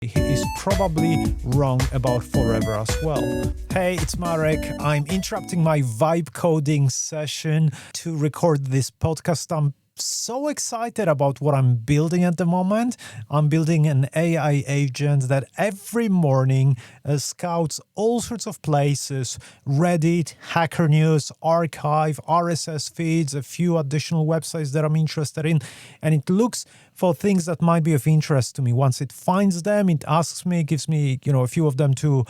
He is probably wrong about forever as well. Hey, it's Marek. I'm interrupting my vibe coding session to record this podcast. I'm so excited about what I'm building at the moment. I'm building an AI agent that every morning scouts all sorts of places: Reddit, Hacker News, Archive, RSS feeds, a few additional websites that I'm interested in, and it looks for things that might be of interest to me. Once it finds them, it asks me, gives me, a few of them to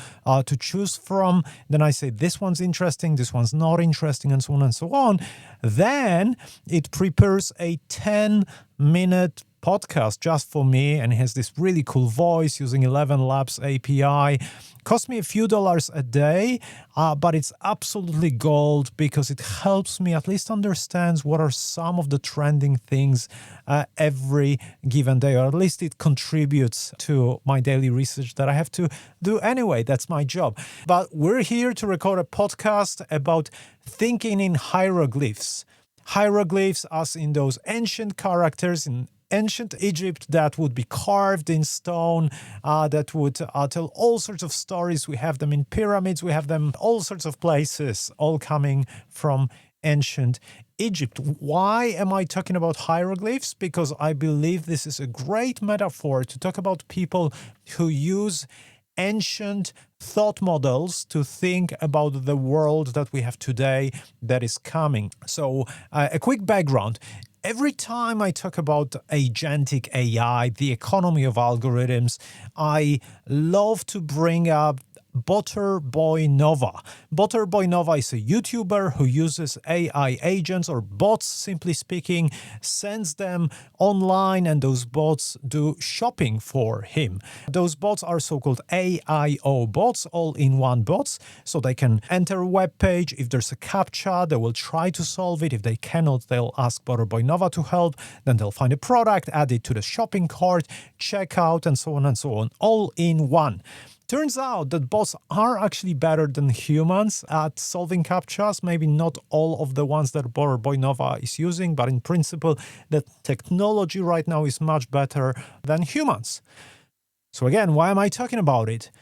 choose from. Then I say, this one's interesting, this one's not interesting, and so on and so on. Then it prepares a 10-minute podcast just for me, and it has this really cool voice using 11 Labs API. Cost me a few dollars a day, but it's absolutely gold because it helps me at least understand what are some of the trending things every given day, or at least it contributes to my daily research that I have to do anyway. That's my job. But we're here to record a podcast about thinking in hieroglyphs. Hieroglyphs as in those ancient characters in ancient Egypt that would be carved in stone, that would tell all sorts of stories. We have them in pyramids, we have them all sorts of places, all coming from ancient Egypt. Why am I talking about hieroglyphs? Because I believe this is a great metaphor to talk about people who use ancient thought models to think about the world that we have today that is coming. So a quick background. Every time I talk about agentic AI, the economy of algorithms, I love to bring up Butterboy Nova. Butterboy Nova is a YouTuber who uses AI agents, or bots, simply speaking, sends them online, and those bots do shopping for him. Those bots are so-called AIO bots, all-in-one bots, so they can enter a web page. If there's a CAPTCHA, they will try to solve it. If they cannot, they'll ask Butterboy Nova to help. Then they'll find a product, add it to the shopping cart, check out, and so on, all in one. Turns out that bots are actually better than humans at solving CAPTCHAs. Maybe not all of the ones that Butterboy Nova is using, but in principle, the technology right now is much better than humans. So again, why am I talking about it?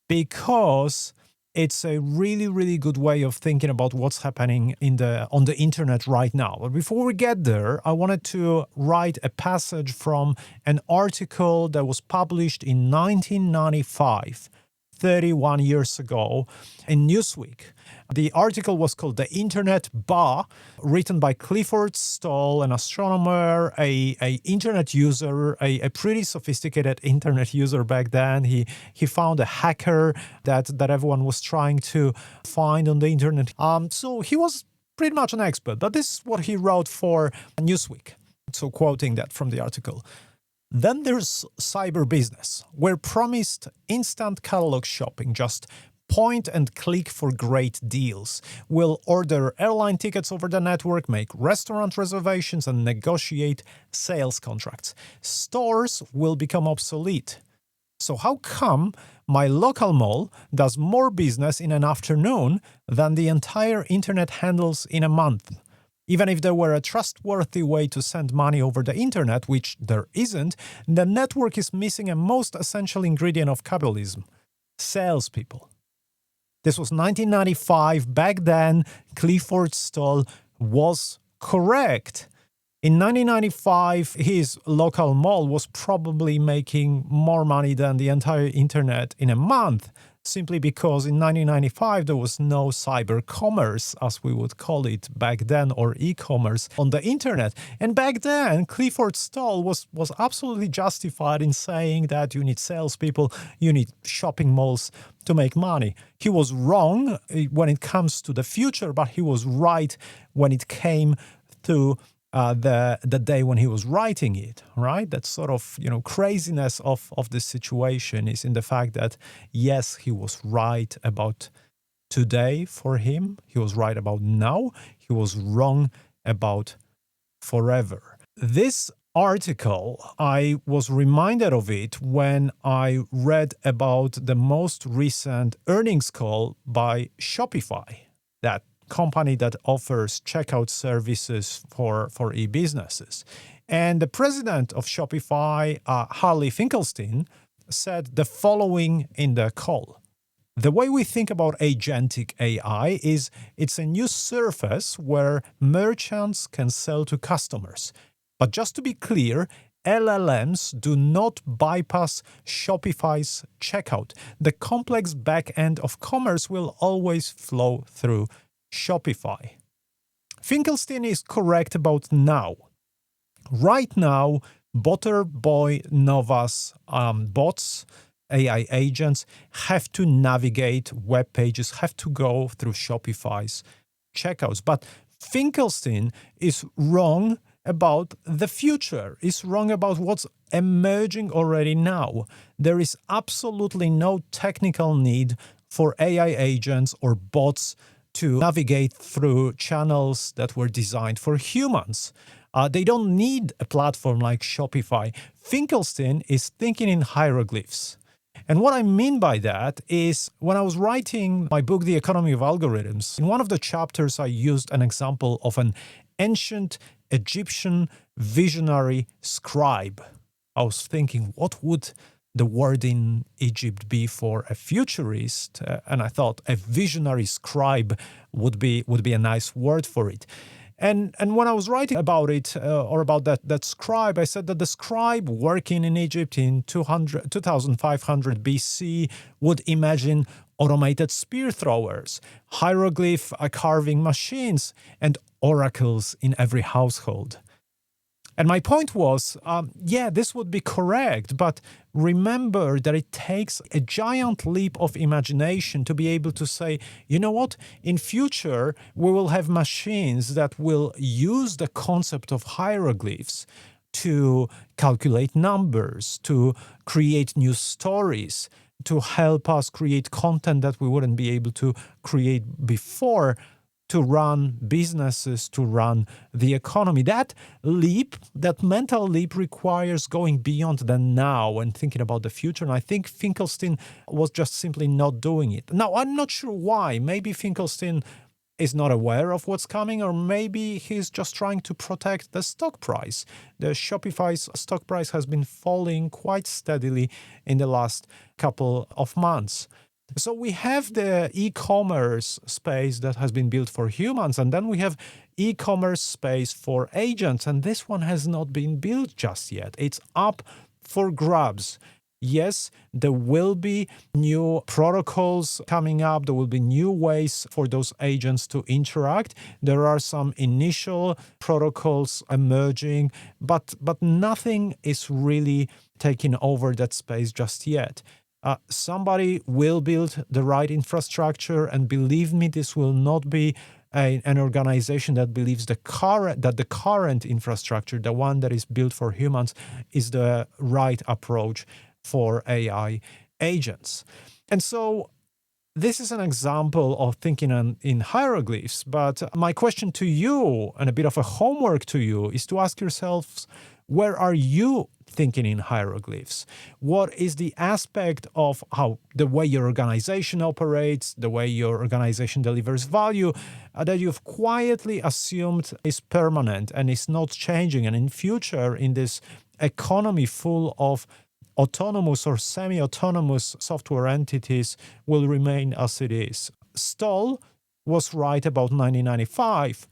Because it's a really, really good way of thinking about what's happening on the internet right now. But before we get there, I wanted to write a passage from an article that was published in 1995, 31 years ago, in Newsweek. The article was called "The Internet Bah," written by Clifford Stoll, an astronomer, a internet user, a pretty sophisticated internet user back then. He found a hacker that everyone was trying to find on the internet. So he was pretty much an expert. But this is what he wrote for Newsweek. So quoting that from the article. Then there's cyber business. We're promised instant catalog shopping, just point and click for great deals. We'll order airline tickets over the network, make restaurant reservations, and negotiate sales contracts. Stores will become obsolete. So how come my local mall does more business in an afternoon than the entire internet handles in a month? Even if there were a trustworthy way to send money over the internet, which there isn't, the network is missing a most essential ingredient of capitalism: salespeople. This was 1995. Back then, Clifford Stoll was correct. In 1995, his local mall was probably making more money than the entire internet in a month, simply because in 1995 there was no cyber commerce, as we would call it back then, or e-commerce on the internet. And back then, Clifford Stoll was absolutely justified in saying that you need salespeople, you need shopping malls to make money. He was wrong when it comes to the future, but he was right when it came to the day when he was writing it, right? That sort of, craziness of this situation is in the fact that, yes, he was right about today for him. He was right about now. He was wrong about forever. This article, I was reminded of it when I read about the most recent earnings call by Shopify, that company that offers checkout services for e-businesses. And the president of Shopify, Harley Finkelstein, said the following in the call. The way we think about agentic AI is it's a new surface where merchants can sell to customers. But just to be clear, LLMs do not bypass Shopify's checkout. The complex back-end of commerce will always flow through Shopify. Finkelstein is correct about now. Right now, Butterboy Nova's bots, AI agents, have to navigate web pages, have to go through Shopify's checkouts. But Finkelstein is wrong about the future, is wrong about what's emerging already now. There is absolutely no technical need for AI agents or bots to navigate through channels that were designed for humans. They don't need a platform like Shopify. Finkelstein is thinking in hieroglyphs. And what I mean by that is when I was writing my book, The Economy of Algorithms, in one of the chapters I used an example of an ancient Egyptian visionary scribe. I was thinking, what would the word in Egypt be for a futurist? And I thought a visionary scribe would be a nice word for it. And when I was writing about it, or about that scribe, I said that the scribe working in Egypt in 2500 BC would imagine automated spear throwers, hieroglyph carving machines, and oracles in every household. And my point was, this would be correct, but remember that it takes a giant leap of imagination to be able to say, you know what, in future, we will have machines that will use the concept of hieroglyphs to calculate numbers, to create new stories, to help us create content that we wouldn't be able to create before, to run businesses, to run the economy. That leap, that mental leap requires going beyond the now and thinking about the future. And I think Finkelstein was just simply not doing it. Now, I'm not sure why. Maybe Finkelstein is not aware of what's coming, or maybe he's just trying to protect the stock price. The Shopify's stock price has been falling quite steadily in the last couple of months. So we have the e-commerce space that has been built for humans, and then we have e-commerce space for agents, and this one has not been built just yet. It's up for grabs. Yes, there will be new protocols coming up. There will be new ways for those agents to interact. There are some initial protocols emerging, but nothing is really taking over that space just yet. Somebody will build the right infrastructure, and believe me, this will not be an organization that believes that the current infrastructure, the one that is built for humans, is the right approach for AI agents. And so this is an example of thinking in hieroglyphs, but my question to you, and a bit of a homework to you, is to ask yourselves, where are you thinking in hieroglyphs? What is the aspect of how the way your organization operates, the way your organization delivers value, that you've quietly assumed is permanent and is not changing, and in future, in this economy full of autonomous or semi-autonomous software entities, will remain as it is? Stoll was right about 1995,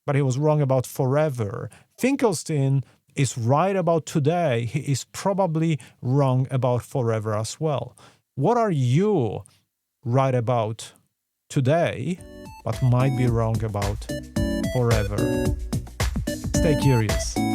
but he was wrong about forever. Finkelstein is right about today. He is probably wrong about forever as well. What are you right about today, but might be wrong about forever? Stay curious.